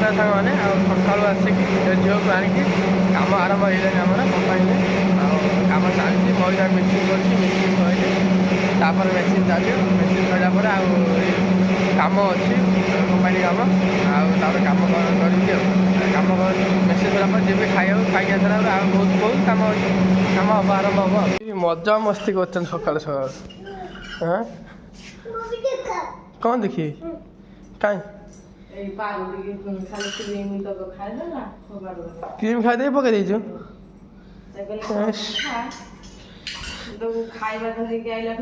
ନମସ୍କାର ସାଙ୍ଗମାନେ। ଆଉ ସକାଳୁ ଆସିକି ଝିଅକୁ ଆଣିକି କାମ ଆରମ୍ଭ ହେଇଗଲାଣି ଆମର କମ୍ପାନୀରେ। ଆଉ କାମ ଚାଲିଛି, ମଇଦା ମେସିନ୍ କରିଛି, ମେସିନ୍ ସରିଲେ ତାପରେ ମେସିନ୍ ଚାଲିବ। ମେସିନ୍ ସରିଲା ପରେ ଆଉ କାମ ଅଛି କମ୍ପାନୀ କାମ, ଆଉ ତାପରେ କାମ କରିକି ଆଉ କାମ ମେସିନ୍ ସରିଲା ପରେ ଯିବି ଖାଇବାକୁ। ଖାଇକି ଆସିଲା ପରେ ଆଉ ବହୁତ ବହୁତ କାମ ଅଛି, କାମ ହବ ଆରମ୍ଭ ହବ। ମଜା ମସ୍ତି କରୁଛନ୍ତି ସକାଳୁ ସକାଳୁ। ହଁ କ'ଣ ଦେଖିବି କାଇଁ କ୍ରିମ୍ ଖାଇଦେଇ ପକେଇ ଦେଇଛୁ।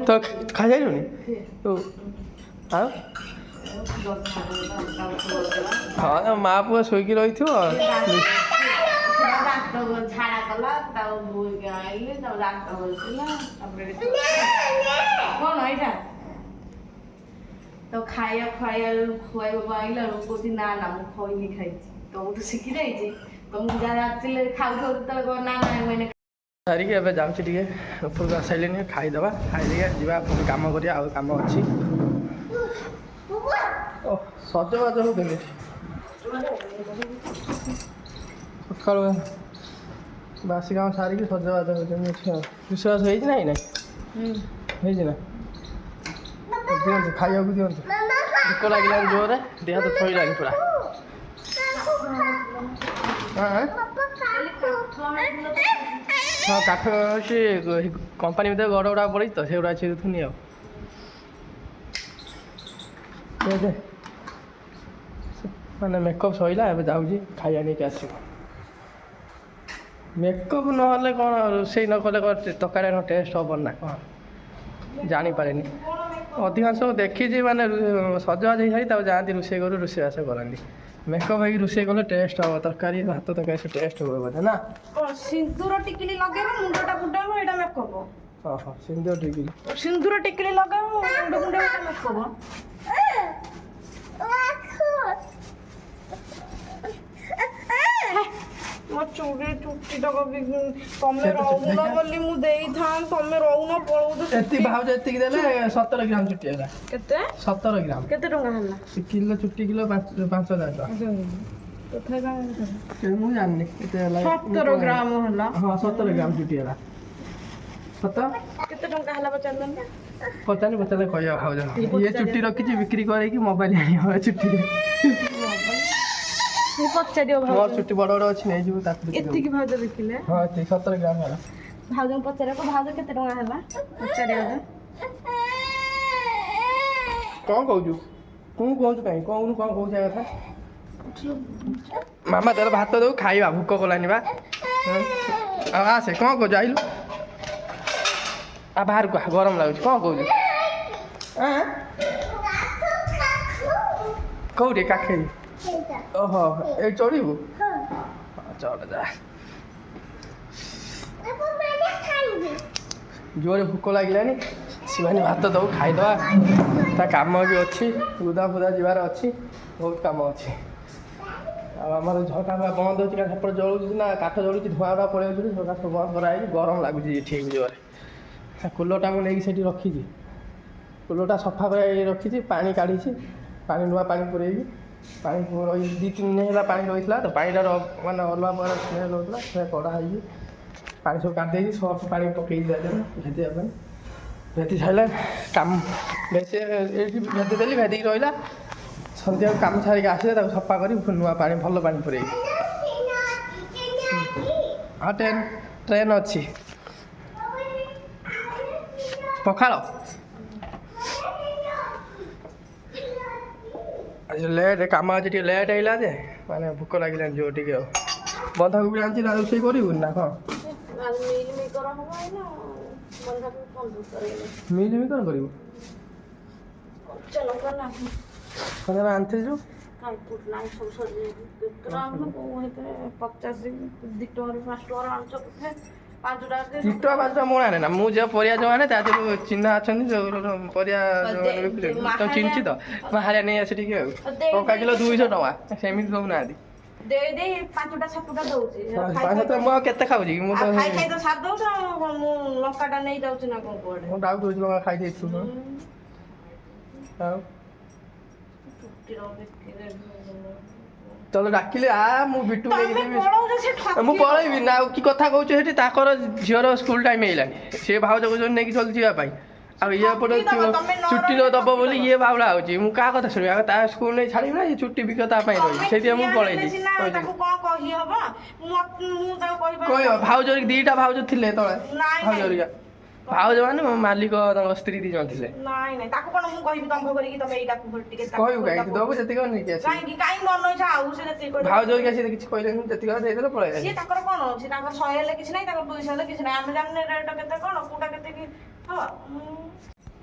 ତ ଖାଇସାରିଲୁଣି? ଆଉ ହଁ ମା ପୁଅ ଶୋଇକି ରହିଥିବ। ଝାଡ଼ା କଲା, ତାକୁ ବୋହିକି ଆଇଲି, ତାକୁ ଦାନ୍ତ ଘଷିଲା, ତାପରେ କ'ଣ ଏଇଟା ତ ଖାଇବାକୁ ଆଇଲା ବେଳକୁ କହୁଛି ନା ନା ମୁଁ ଖଇନି ଖାଇଛି। ତମଠୁ ଶିଖି ଯାଇଛି, ତମକୁ ଯାହା ରାତିରେ ଖାଉଥିବ ଯେତେବେଳେ ନା ନା ମାନେ ସାରିକି ଏବେ ଯାଉଛି ଟିକେ ଉପରକୁ ଆସିସାରିଲିଣି। ଖାଇଦେବା, ଖାଇଦେଇକି ଯିବା ପୁଣି କାମ କରିବା। ଆଉ କାମ ଅଛି। ଓ ସଜବାଜ ହଉ କେମିତି ସକାଳୁ ବାସି କାମ ସାରିକି ସଜବାଜ ହେଉଛନ୍ତି ଏଠି। ଆଉ ରୋଷେଇବାସ ହେଇଛି ନା ନାଇଁ? ହେଇଛି ନା? ଦିଅନ୍ତୁ ଖାଇବାକୁ ଦିଅନ୍ତୁ। ଭୋକ ଲାଗିଲାଣି ଜୋରରେ, ଦେହ ହାତ ଥଇଲାଣି ପୁରା। ହଁ କାଠ ଅଛି କମ୍ପାନୀ ଭିତରେ ଗଡ଼ ଗୁଡ଼ା ପଡ଼ିଛି ତ, ସେଗୁଡ଼ା ଛିଡ଼ୁଥୁନି। ଆଉ ମାନେ ମେକଅପ୍ ସରିଲା, ଏବେ ଯାଉଛି ଖାଇବା ନେଇକି ଆସିବ। ମେକଅପ୍ ନହେଲେ କ'ଣ ରୋଷେଇ ନ କଲେ କ'ଣ ତରକାରୀର ଟେଷ୍ଟ ହେବ ନା କ'ଣ ଜାଣିପାରେନି। ଅଧିକାଂଶ ଦେଖିଛି ମାନେ ସଜବାଜ ହେଇସାରି ତାକୁ ଯାଆନ୍ତି ରୋଷେଇ କରୁ, ରୋଷେଇବାସ କରନ୍ତି। ମେକଅପ୍ ହେଇକି ରୋଷେଇ କଲେ ଟେଷ୍ଟ ହେବ, ତରକାରୀ ଭାତ ତରକାରୀ ସେ ଟେଷ୍ଟ ହୁଏ ବୋଧେ ନା? ସିନ୍ଦୁର ଟିକିଲି ଲଗେଇବ, ମୁଣ୍ଡଟା ବୁଡେଇବ, ଏଇଟା ମେକଅପ୍। ଓହୋ ସିନ୍ଦୁର ଟିକିଲି। ସିନ୍ଦୁର ଟିକିଲି ଲଗେଇବ, ମୁଣ୍ଡ ବୁଡେଇବ, ଏଇଟା ମେକଅପ୍। ମୋ ଚୁଟିଟାକ ବି ତମେ ରହୁନ ବୋଲି ମୁଁ ଦେଇଥାନ୍ତି, ତମେ ରହୁନ ପଳଉଛ। ଏତିକି ଭାଉଜ ଏତିକି ଦେଲେ 17 ଗ୍ରାମ ଚୁଟି ହେଲା। କେତେ? 17 ଗ୍ରାମ। କେତେ ଟଙ୍କା ହେଲା? କିଲୋ ଚୁଟି କିଲୋ 5,000 ଟଙ୍କା। ମୁଁ ଜାଣିନି କେତେ ହେଲା। 17 ଗ୍ରାମ ହେଲା। ହଁ 17 ଗ୍ରାମ ଚୁଟି ହେଲା। ସତ କେତେ ଟଙ୍କା ହେଲା ପଚାରିଲନି? ପଚାରିଲେ କହିବା ଭାଉଜ। ଇଏ ଚୁଟି ରଖିଛି ବିକ୍ରି କରିକି ମୋବାଇଲ ଆଣିବ ଚୁଟିରେ। ପଚାରିବ ମୋ ଚୁଟି ବଡ଼ ବଡ଼ ଅଛି, ନେଇଯିବୁ ତାକୁ। ଏତିକି ଭାଉଜ ଦେଖିଲେ? ହଁ ଏତିକି 17 ଗ୍ରାମ ହେଲା। ଭାଉଜଙ୍କୁ ପଚାରିବାକୁ, ଭାଉଜ କେତେ ଟଙ୍କା ହେଲା ପଚାରିବ। କ'ଣ କହୁଛୁ? ତୁ କହୁଛୁ କାହିଁ କହୁନୁ? କ'ଣ କହୁଛୁ କଥା? ମାମା ତାର ଭାତ ଦଉ ଖାଇବା, ଭୋକ କଲାନି ବା। ଆଉ ଆସେ, କ'ଣ କହୁଛୁ? ଆଇଲୁ ଆଉ ବାହାରକୁ ଗରମ ଲାଗୁଛି। କ'ଣ କହୁଛୁ? କୋଉଠି କାଖେଇ? ଓହୋ ଏଇ ଚଢ଼ିବୁ? ଚଢ଼ ଯା। ଜୋରରେ ଭୋକ ଲାଗିଲାନି, ଶିବାନୀ ଭାତ ଦଉ ଖାଇଦେବା। ତା କାମ ବି ଅଛି, ଗୁଦା ଫୁଦା ଯିବାର ଅଛି, ବହୁତ କାମ ଅଛି। ଆଉ ଆମର ଝରକା ବନ୍ଦ ହେଉଛି, କାରଣ ସେପଟେ ଜଳୁଛି ନା କାଠ ଜଳୁଛି, ଧୂଆଁ ଗୁଡ଼ା ପଳେଇଯାଉଛି। ଝରକା ସବୁ ବନ୍ଦ କରାହେଇଛି, ଗରମ ଲାଗୁଛି ଠିକ୍ ଜୋରରେ। କୁଲରଟା ମୁଁ ନେଇକି ସେଇଠି ରଖିଛି, କୁଲରଟା ସଫା କରି ରଖିଛି, ପାଣି କାଢ଼ିଛି, ପାଣି ନୂଆ ପାଣି ପୁରେଇକି। ପାଣି 2-3 ଦିନ ହେଲା ପାଣି ରହିଥିଲା ତ, ପାଣିଟାର ମାନେ ଅଲଗା ପ୍ରକାର ସ୍ମେଲ୍ ହେଉଥିଲା, ସେ କଢ଼ା ହେଇକି ପାଣି ସବୁ କାଢ଼ିଦେଇକି ସର୍ଫ ପାଣି ପକେଇକି ଦେଇଦେଲି ଭେଦିବା ପାଇଁ। ଭେଦି ସାରିଲା କାମ ବେଶୀ ଏଇଠି ଭେଦିଦେଲି, ଭେଦିକି ରହିଲା। ସନ୍ଧ୍ୟାକୁ କାମ ସାରିକି ଆସିଲେ ତାକୁ ସଫା କରି ନୂଆ ପାଣି, ଭଲ ପାଣି ପୁରେଇକି। ହଁ ଟ୍ରେନ୍ ଅଛି। ପଖାଳ ଆଜି ଲେଟ୍, କାମ ଆଜି ଟିକେ ଲେଟ୍ ହେଇଲା ଯେ, ମାନେ ଭୋକ ଲାଗିଲାନି ଜୋର ଟିକେ। ଆଉ ବନ୍ଧାକୋବି ଆଣିଛି ନା, ରୋଷେଇ କରିବୁନି ନା କ'ଣ? ମିଲ୍ ମିକର କରିବୁ? କ'ଣ ଆଣିଥିଲି ଯେଉଁ 3 ଟଙ୍କା 5 ଟଙ୍କା ମୁଁ ଆଣେ ନା। ମୁଁ ଯେଉଁ ପରିବା ଯେଉଁ ଆଣେ ତା ଦେହରୁ ଚିହ୍ନା ଅଛନ୍ତି, ଯେଉଁ ପରିବା ତ ଚିହ୍ନିଛି ତ, ମୁଁ ହାରିଆ ନେଇ ଆସେ ଟିକେ। ଆଉ ଟଙ୍କା କିଲୋ 200 ଟଙ୍କା, ସେମିତି ଦେଉନାହାନ୍ତି। ଦେଇ 5ଟା 7ଟା ଦଉଛି। ମୁଁ ଆଉ କେତେ ଖାଉଛି କି? ମୁଁ ତ ଖାଇ ତ ସାରି ଦଉଛି। ମୁଁ ଲଙ୍କାଟା ନେଇ ଯାଉଛି ନା କ'ଣ କୁଆଡ଼େ? ମୁଁ ଡାଉଟ୍ ହେଉଛି ଲଙ୍କା ଖାଇ ଦେଇଥିଲୁ। ଆଉ ତୋତେ ଡାକିଲେ ଆ ମୁଁ ବିଟୁ ନେଇକି ତମେ ଯିବି ପଳଉଛ ସେ ଠକି ମୁଁ ପଳେଇବି ନା ଆଉ କି କଥା କହୁଛୁ ସେଠି ତାଙ୍କର ଝିଅର ସ୍କୁଲ ଟାଇମ୍ ହେଇଗଲାଣି ସିଏ ଭାଉଜ କହୁଛନ୍ତି ନେଇକି ଚଲି ଯିବା ପାଇଁ ଆଉ ଇଏ ଏପଟେ ଛୁଟି ଦବ ବୋଲି ଇଏ ବାଉଳା ହଉଛି ମୁଁ କାହା କଥା ଶୁଣିବି ଆଉ ତା ସ୍କୁଲ ନେଇ ଛାଡ଼ିବି ନା ଇଏ ଛୁଟି ବିକ ତା ପାଇଁ ରହିବି ସେଇଥିପାଇଁ ମୁଁ ପଳେଇଲି ତାକୁ କଣ କହିହବ ମୁଁ ତାକୁ କହିବ କହିପାରିବି ଭାଉଜ ଦିଟା ଭାଉଜ ଥିଲେ ତଳେ ନାଇଁ, ଭାଉଜ ହେରିକା ଭାଉଜ ମାନେ ମୋ ମାଲିକ ତାଙ୍କ ସ୍ତ୍ରୀ ଦି ଜଣ ଥିଲେ ନାଇଁ ତାକୁ କଣ ମୁଁ କହିବି ଦମ୍ଭ କରିକି ତମେ ଏଇଟା ଟିକେ କହିବୁ କାହିଁକି ଦବୁ ଯେତିକି ନେଇକି ଆସିବୁ କାହିଁକି କାହିଁକି ମନ ଇଚ୍ଛା ଆଉ ସେ ଯେତିକି କହିବ ଭାଉଜ ହେରିକା ସିଏ କିଛି କହିଲେନି ଯେତିକି ଦେଇଦେଲେ ପଳେଇ ସିଏ ତାଙ୍କର କଣ ଅଛି ତାଙ୍କର 100 ହେଲେ କିଛି ନାହିଁ ତାଙ୍କର 200 ହେଲେ କିଛି ନାହିଁ ଆମେ ଜାଣିନେ ରେଟ୍ କେତେ କଣ କୋଉଟା କେତେ କି ହବ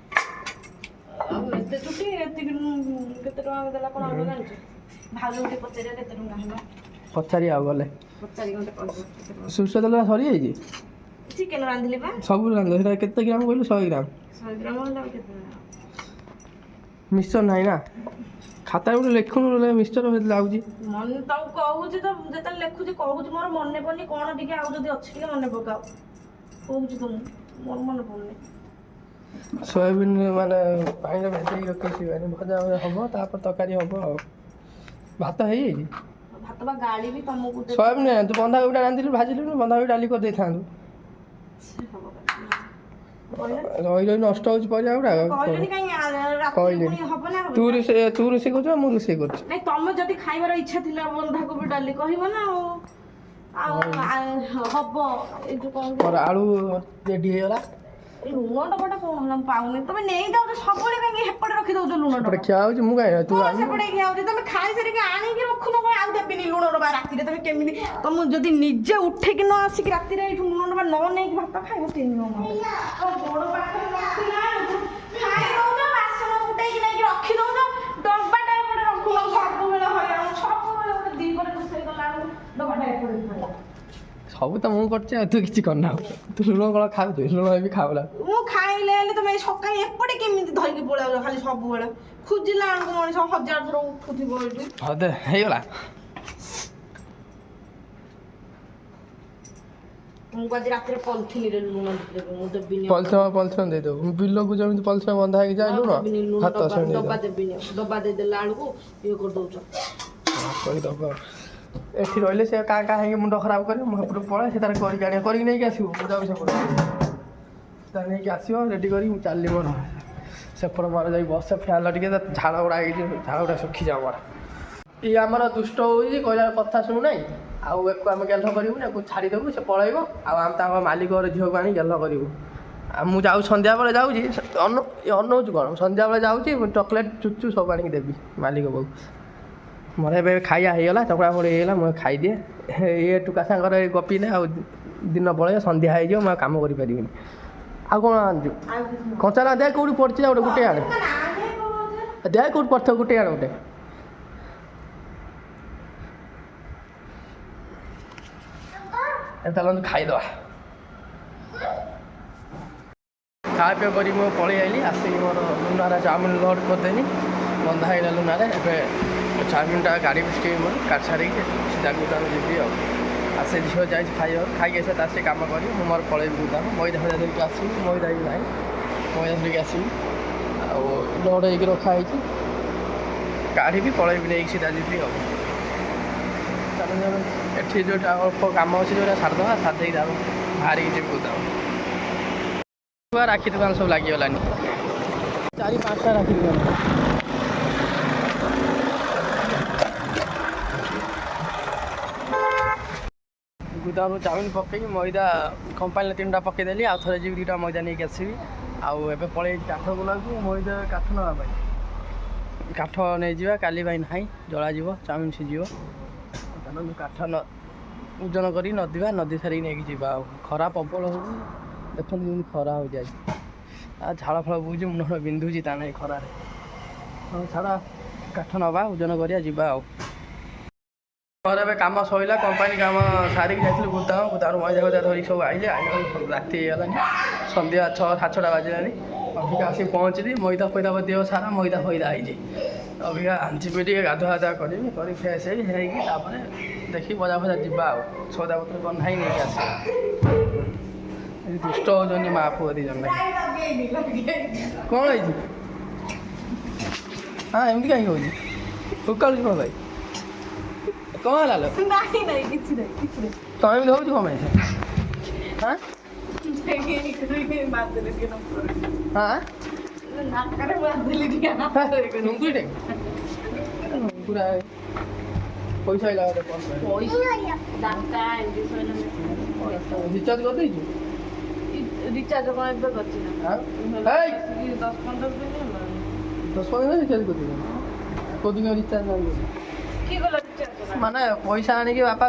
ଆଉ ଏତେ ଛୁଟି ଏତିକି କେତେ ଟଙ୍କା ଦେଲା କଣ ଆମେ ଜାଣିଛୁ ଭାଉଜ ଗୋଟେ ପଚାରିବା କେତେ ଟଙ୍କା ହେଲା ପଚାରି ଆଉ ଗଲେ ପଚାରି ଗୋଟେ କହିବ ସୋରିଷ ତେଲ ସରିଯାଇଛି ଚିକେନ ରାନ୍ଧିଲି ବା ସବୁ ରାନ୍ଧ ସେଟା କେତେ ଗ୍ରାମ କହିଲୁ 100 ଗ୍ରାମ 100 ଗ୍ରାମ ହେଲା ଆଉ କେତେ ମିକ୍ସଚର ନାହିଁ ନା ଖାତାରେ ଗୋଟେ ଲେଖୁନୁ ମିକ୍ସଚର ଲାଗୁଛି ମନେ ତାକୁ କହୁଛି ତ ଯେତେବେଳେ ଲେଖୁଛି କହୁଛି ମୋର ମନେ ପଡୁନି କଣ ଟିକେ ଆଉ ଯଦି ଅଛି ଟିକେ ମନେ ପକାଅ କହୁଛି ତ ମୋର ମନେ ପଡୁନି ସୋୟାବିନ ମାନେ ପାଣିରେ ଭେଦେଇକି ରଖିଛି ଭଜା ଭଜା ହବ ତାପରେ ତରକାରୀ ହବ ଆଉ ଭାତ ହେଇଯାଇଛି ଭାତ ବା ଗାଳିବି ତମକୁ ସୋୟାବିନ ତୁ ବନ୍ଧାକୋବିଟା ରାନ୍ଧିଲୁ ଭାଜିଲୁ ଡାଲି କରିଦେଇଥାନ୍ତୁ ରହି ରହି ନଷ୍ଟ ହଉଛି ପରିବା ଗୁଡାକ କହିଲିନି ତୁ ରୋଷେଇ କରୁଛୁ ମୁଁ ରୋଷେଇ କରୁଛି ନାଇଁ ତମେ ଯଦି ଖାଇବାର ଇଚ୍ଛା ଥିଲା ବନ୍ଧାକୋବି ଡାଲି କହିବ ନା ଆଉ ହବ ଏଇ ଯୋଉ କଣ ଆଳୁ ରେଡି ହେଇଗଲା ଲୁଣ ଡବାଟା କଣ ହେଲା ମୁଁ ପାଉନି ତମେ ନେଇ ଯାଉଛ ସବୁବେଳେ କାହିଁକି ହେପଟେ ରଖି ଦଉଛ ଲୁଣ ଡବା ଖିଆ ହଉଛି ମୁଁ କାଇଁ ତୁ ସେପଟେ ଖିଆ ହଉଛି ତମେ ଖାଇସାରିକି ଆଣିକି ରଖୁନ କଣ ଆଉ ଦେବିନି ଲୁଣ ଡବା ରାତିରେ ତମେ କେମିତି ତମ ଯଦି ନିଜେ ଉଠେଇକି ନ ଆସିକି ରାତିରେ ଏଇଠୁ ଲୁଣ ଡବା ନ ନେଇକି ଭାତ ଖାଇବ ତିନି ଗୋଡ଼ ପାଖରେ ରଖିଲା ଖାଇ ଦଉଛ ବାସନ ଉଠେଇକି ନେଇକି ରଖି ଦଉଛ ଡବାଟା ଏପଟେ ରଖୁନ ସବୁବେଳେ ହଇରାଣ ସବୁବେଳେ ଗୋଟେ ଦି ପରେ ରୋଷେଇ କଲା ବେଳକୁ ଡବାଟା ଏପଟେ ଥୁଆ ସବୁ ତ ମୁଁ କରୁଛି ଆଉ ତୁ କିଛି କରନା ତୁ ଲୁଣ କଣ ଖାଉଛୁ ଲୁଣ ବି ଖାଉନା ମୁଁ ଖାଇଲେ ହେଲେ ତମେ ସକାଳେ ଏପଟେ କେମିତି ଧରିକି ପଳେଇବ ଖାଲି ସବୁବେଳେ ଖୋଜିଲା ବେଳକୁ ମଣିଷ 1000 ଥର ଉଠୁଥିବ ଏଇଠି ହଉ ଦେ ହେଇଗଲା ମୁଁ ଆଜି ରାତିରେ ପଲିଥିନରେ ଲୁଣ ଦେବି ମୁଁ ଦେବିନି ପଲିଥିନ ଦେଇଦେବୁ ବିଲକୁ ଯେମିତି ପଲିଥିନ ବନ୍ଧା ହେଇକି ଯାଏ ଲୁଣ ହାତ ଡବା ଦେବିନି ଡବା ଦେଇଦେଲା ବେଳକୁ ଇଏ କରିଦଉଛ କହିଦେବ ଏଠି ରହିଲେ ସେ କାଁ କାଁ ହେଇକି ମୁଣ୍ଡ ଖରାପ କରିବ ମୁଁ ଏପଟକୁ ପଳାଏ ସେ ତାର କରିକି ଆଣିବ କରିକି ନେଇକି ଆସିବୁ ମୁଁ ଯାଉଛି ସେପଟେ ତାର ନେଇକି ଆସିବ ରେଡ଼ି କରିକି ମୁଁ ଚାଲିଲି ମୋର ସେପଟେ ମୋର ଯାଇ ବସେ ଫ୍ୟାନ୍ ଟିକେ ଝାଳ ଗୁଡ଼ା ହେଇଛି ଝାଳ ଗୁଡ଼ା ଶୁଖିଯାଉ ମୋର ଇଏ ଆମର ଦୁଷ୍ଟ ହେଉଛି କହିଲା କଥା ଶୁଣୁନାହିଁ ଆଉ ଏକୁ ଆମେ ଗେଲ କରିବୁ ନା ଏକୁ ଛାଡ଼ିଦେବୁ ସେ ପଳେଇବ ଆଉ ଆମେ ତାଙ୍କ ମାଲିକର ଝିଅକୁ ଆଣି ଗେଲ କରିବୁ ଆଉ ମୁଁ ଯାଉଛି ସନ୍ଧ୍ୟାବେଳେ ଯାଉଛି ଅନଉଛି କ'ଣ ସନ୍ଧ୍ୟାବେଳେ ଯାଉଛି ଚକୋଲେଟ୍ ଚୁଚୁ ସବୁ ଆଣିକି ଦେବି ମାଲିକ ବୋଉ ମୋର ଏବେ ଖାଇବା ହେଇଗଲା ଚକୁଡ଼ା ଫୋଡ଼ି ହେଇଗଲା ମୁଁ ଖାଇଦିଏ ଇଏ ଟୁକା ସାଙ୍ଗରେ ଗପିଲେ ଆଉ ଦିନ ପଳେଇବ ସନ୍ଧ୍ୟା ହେଇଯିବ ମୁଁ ଆଉ କାମ କରିପାରିବିନି ଆଉ କ'ଣ ଆଣିଛୁ କଞ୍ଚା ନା ଦେହ କେଉଁଠି ପଡ଼ିଛି ନା ଗୋଟେ ଆଣେ ଦେହ କେଉଁଠି ପଡ଼ିଥିବ ଗୋଟେ ଆଣେ ଗୋଟେ ତାହେଲେ ଖାଇଦେବା ଖାଇବା ପିଇବା କରି ମୁଁ ପଳେଇ ଆଇଲି ଆସିକି ମୋର ଲୁନାରେ ଚାଉମିନ ଲୋଡ଼ କରିଦେଲି ବନ୍ଧା ହେଇଗଲା ଲୁନାରେ ଏବେ ଚାଉମିନଟା ଗାଡ଼ି ବିସ୍କିଟ୍ ମୋର କାଟି ସାରିକି ସିଧା ଗୁଦାମ ଯିବି ଆଉ ସେ ଝିଅ ଯାଇଛି ଖାଇବାକୁ ଖାଇକି ଆସିବ ତା ସେ କାମ କରିବି ମୁଁ ମୋର ପଳେଇବି ଗୁଦାମ ମଇଦା ଫଇଦା ଧରିକି ଆସିବି ମଇଦା ବି ନାହିଁ ମଇଦା ଧରିକି ଆସିବି ଆଉ ଲୋଡ଼ ହେଇକି ରଖା ହେଇଛି କାଢ଼ିବି ପଳେଇବି ନେଇକି ସିଧା ଯିବି ଆଉ ଏଠି ଯେଉଁଟା ଅଳ୍ପ କାମ ଅଛି ଯେଉଁଟା ସାରିଦେବା ସାରି ଦେଇକି ଯାଉ ବାହାରିକି ଯିବି ଗୁଦାମ ରାକ୍ଷୀ ଦୋକାନ ସବୁ ଲାଗିଗଲାନି 4-5ଟା ରାକ୍ଷୀ ଦୋକାନ ଗୁଦାମରୁ ଚାଉମିନ ପକେଇକି ମଇଦା କମ୍ପାନୀରେ 3ଟା ପକେଇଦେଲି ଆଉ ଥରେ ଯିବି 2ଟା ମଇଦା ନେଇକି ଆସିବି ଆଉ ଏବେ ପଳେଇ କାଠ ଗୁଲାକୁ ମଇଦା କାଠ ନେବା ପାଇଁ କାଠ ନେଇଯିବା କାଲି ପାଇଁ ନାହିଁ ଜଳାଯିବ ଚାଉମିନ ସିଝିବ ତାହେଲେ କାଠ ଓଜନ କରି ନଦିବା ନଦୀ ସାରିକି ନେଇକି ଯିବା ଆଉ ଖରା ପ୍ରବଳ ହେଉଛି ଦେଖନ୍ତୁ ଯେମିତି ଖରା ହେଉଛି ଆଜି ଆଉ ଝାଳ ଫଳ ବହୁଛି ମୁଣ୍ଡ ବିନ୍ଧୁଛି ତା ନାହିଁ ଖରାରେ ହଁ ଛାଡ଼ କାଠ ନେବା ଓଜନ କରିବା ଯିବା ଆଉ ମୋର ଏବେ କାମ ସରିଲା କମ୍ପାନୀ କାମ ସାରିକି ଯାଇଥିଲୁ ଗୁଦାମରୁ ମଇଦା ଫଇଦା ଧରିକି ସବୁ ଆଇଲେ ରାତି ହେଇଗଲାନି ସନ୍ଧ୍ୟା 6-7ଟା ବାଜିଲାନି ଅଭିକା ଆସିକି ପହଞ୍ଚିଲି ମଇଦା ଫଇଦା ଦେହ ସାରା ମଇଦା ଫଇଦା ହେଇଛି ଅଭିକା ଯିବି ଟିକେ ଗାଧୁଆ କରିବି କରି ଫ୍ରେସ୍ ହେଇକି ତାପରେ ଦେଖି ବଜାର ଫଜାର ଯିବା ଆଉ ସଉଦାପତ୍ର ବନ୍ଧା ହେଇ ନେଇକି ଆସିବା ଦୁଷ୍ଟ ହେଉଛନ୍ତି ମା ପୁଅ 2 ଜଣ କ'ଣ ହେଇଛି ହଁ ଏମିତି କାହିଁକି ହେଉଛି ଉକାଳୁଛି କ'ଣ ଭାଇ କ'ଣ ହେଲା ଲୋ ନାଇଁ ନାଇଁ କିଛି ନାହିଁ କିଛି ନାହିଁ ତମେ ଏମିତି ହଉଛୁ କ'ଣ ପାଇଁ ହାଁ ମାରିଦେଲି ଟିକେ ନମ୍ବର ହାଁ ନାକରେ ମାରିଦେଲି ଟିକେ ନୁଙ୍ଗୁଇଟେ ପୁରା ପଇସା ଆଇଲା ଗୋଟେ କ'ଣ ଡାଟା ଏମିତି ରିଚାର୍ଜ କରିଦେଇଛୁ ରିଚାର୍ଜ କ'ଣ ଏବେ କରିଛି ନା ଆଉ 10-15 ଦିନ ହେଲା 10-15 ରିଚାର୍ଜ କରିଦେଇଛୁ କୋଉଦିନ ରିଚାର୍ଜ ନାହିଁ କିଏ ଗଲା ରିଚାର୍ଜ ମାନେ ପଇସା ଆଣିକି ବାପା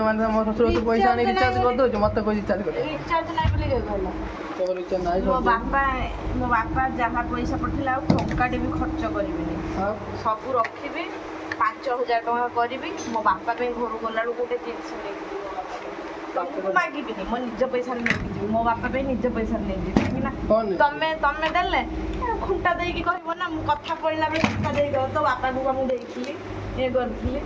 ମାନେ ମୋ ଶ୍ୱଶୁର ପଇସା ଆଣିକି ରିଚାର୍ଜ କରିଦେଉଛୁ ମୋତେ କହି ରିଚାର୍ଜ କରିଦେଉ ରିଚାର୍ଜ ନାହିଁ ବୋଲି କିଏ କହିଲା ତୋର ରିଚାର୍ଜ ନାହିଁ ମୋ ବାପା ଯାହା ପଇସା ପଠେଇଲେ ଆଉ ଟଙ୍କାଟେ ବି ଖର୍ଚ୍ଚ କରିବିନି ଆଉ ସବୁ ରଖିବି 5,000 ଟଙ୍କା କରିବି ମୋ ବାପା ପାଇଁ ଘରୁ ଗଲାବେଳକୁ ଗୋଟେ ଜିନିଷ ନେଇକି ଯିବି ତମକୁ ମାଗିବିନି ମୋ ନିଜ ପଇସାରେ ନେଇକି ଯିବି ମୋ ବାପା ପାଇଁ ନିଜ ପଇସାରେ ନେଇକି ଯିବି କାହିଁକି ନା କ'ଣ ତମେ ଦେଲେ ଖୁଣ୍ଟା ଦେଇକି କହିବ ନା ମୁଁ କଥା ପଡ଼ିଲା ବେଳେ ଖୁଣ୍ଟା ଦେଇକି ତୋ ବାପାକୁ ମୁଁ ଦେଇଥିଲି ଇଏ କରିଥିଲି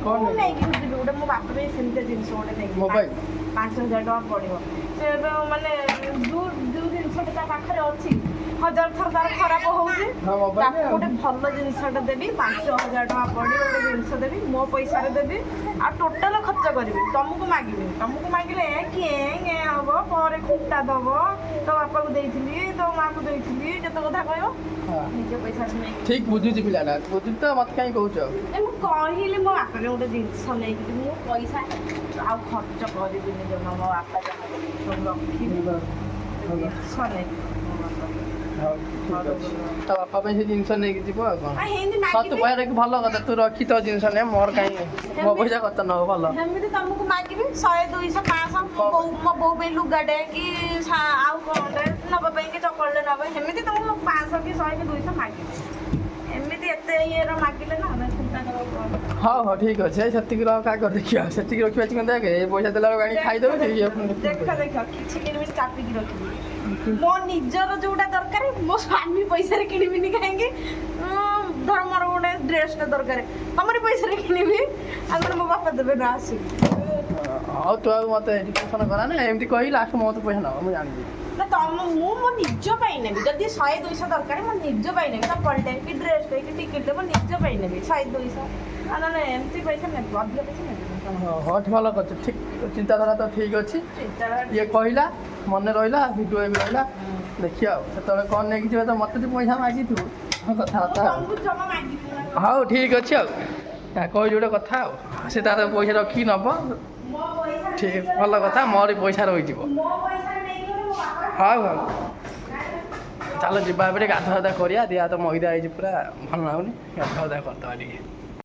ମୁଁ ନେଇକି ଯିବି ଗୋଟେ ମୋ ବାପା ପାଇଁ ସେମିତିଆ ଜିନିଷ ଗୋଟେ ନେଇକି ମୋବାଇଲ 5,000 ଟଙ୍କା ପଡ଼ିବ ସେ ଏବେ ମାନେ ଯୋଉ ଜିନିଷଟା ତା ପାଖରେ ଅଛି 1,000 ଥର ତାର ଖରାପ ହଉଛି ତାକୁ ଗୋଟେ ଭଲ ଜିନିଷଟା ଦେବି 5,000 ଟଙ୍କା ପଡ଼ିବ ଗୋଟେ ଜିନିଷ ଦେବି ମୋ ପଇସାରେ ଦେବି ଆଉ ଟୋଟାଲ ଖର୍ଚ୍ଚ କରିବି ତମକୁ ମାଗିବିନି ତମକୁ ମାଗିଲେ କିଏ ହବ ପରେ ଖୁଣ୍ଟା ଦବ ତୋ ବାପାକୁ ଦେଇଥିଲି ତୋ ମାଆକୁ ଦେଇଥିଲି କେତେ କଥା କହିବ ନିଜ ପଇସାରେ ନେଇକି ଠିକ ବୁଝୁଛି ପିଲାଟା ବୁଝୁଛି ତ ମୋତେ କାହିଁ କହୁଛ ମୁଁ କହିଲି ମୋ ବାପା ପାଇଁ ଗୋଟେ ଜିନିଷ ନେଇକି ମୁଁ ପଇସା ଆଉ ଖର୍ଚ୍ଚ କରିବିନି ଜମା ମୋ ବାପା ଯାହା ସବୁ ରଖିବି ଜିନିଷ ନେଇକି ତା ବାପା ପାଇଁ ସେ ଜିନିଷ ନେଇକି ଯିବ ଆଉ କ'ଣ ହେନ୍ତି ତୁ କହିବା କି ଭଲ କଥା ତୁ ରଖି ତୋ ଜିନିଷ ନେ ମୋର କାହିଁ ମୋ ପଇସା ଖର୍ଚ୍ଚ ନ ହବ ଭଲ ସେମିତି ତମକୁ ମାଗିବି 100 200 500 ମୋ ବୋଉ ପାଇଁ ଲୁଗାଟେ କି ଆଉ କ'ଣଟେ ନେବା ପାଇଁ କି ଚକୋଲେଟ ନେବା ସେମିତି ତମକୁ 500 କି 100 କି 200 ମାଗିବି ଏମିତି ଏତେ ଇଏର ମାଗିଲେ ନା ହଉ ହଉ ଠିକ୍ ଅଛି ସେତିକି ରହ କାହା କରି ଦେଖିବା ସେତିକି ରଖିବା କିନ୍ତୁ ଦେଖେ ଏ ପଇସା ଦେଲା ବେଳକୁ ଆଣିକି ଖାଇଦେବୁ ଦେଖ କିଛି କିଣିବିନି ଚାପିକି ରଖିବି ମୋ ନିଜର ଯୋଉଟା ଦରକାର ମୋ ସ୍ୱାମୀ ପଇସାରେ କିଣିବିନି କାହିଁକି ଧର ମୋର ଗୋଟେ ଡ୍ରେସଟା ଦରକାର ତମରି ପଇସାରେ କିଣିବି ଆଉ ଗୋଟେ ମୋ ବାପା ଦେବେ ନା ଆସିବି ହଉ ତୁ ଆଉ ମୋତେ ଏଜୁକେସନ୍ କରା ନା ଏମିତି କହି ଲାଷ୍ଟ ମୋ ପଇସା ନେବ ମୁଁ ଜାଣିବି ନା ମୁଁ ମୋ ନିଜ ପାଇଁ ନେବି ଯଦି 100 200 ଦରକାର ମୋ ନିଜ ପାଇଁ ନେବି ଚପଲଟେ କି ଡ୍ରେସଟେ କି ଟିକେଟଟେ ମୋ ନିଜ ପାଇଁ ନେବି 100 200 ନହେଲେ ଏମିତି ପଇସା ନେବି ଅଧିକ ପଇସା ନେବି ହଁ ଭଲ କରୁଛୁ ଠିକ୍ ଚିନ୍ତାଧାରା ତ ଠିକ୍ ଅଛି ଇଏ କହିଲା ମନେ ରହିଲା ଭିଡ଼ିଓ ବି ରହିଲା ଦେଖିବା ଆଉ ସେତେବେଳେ କ'ଣ ନେଇକି ଯିବା ତ ମୋତେ ଯଦି ପଇସା ମାଗିଥିବୁ କଥାବାର୍ତ୍ତା ହଉ ଠିକ୍ ଅଛି ଆଉ କହି ଗୋଟେ କଥା ଆଉ ସେ ତାର ପଇସା ରଖିକି ନେବ ଠିକ୍ ଭଲ କଥା ମୋର ପଇସା ରହିଯିବ ହଉ ହଉ ଚାଲ ଯିବା ଏପଟେ ଗାଧୁଆ କରିବା ଦେହ ତ ମଇଦା ହେଇଛି ପୁରା ଭଲ ଲାଗୁନି ଗାଧୁଆ କରିଦେବା ଟିକେ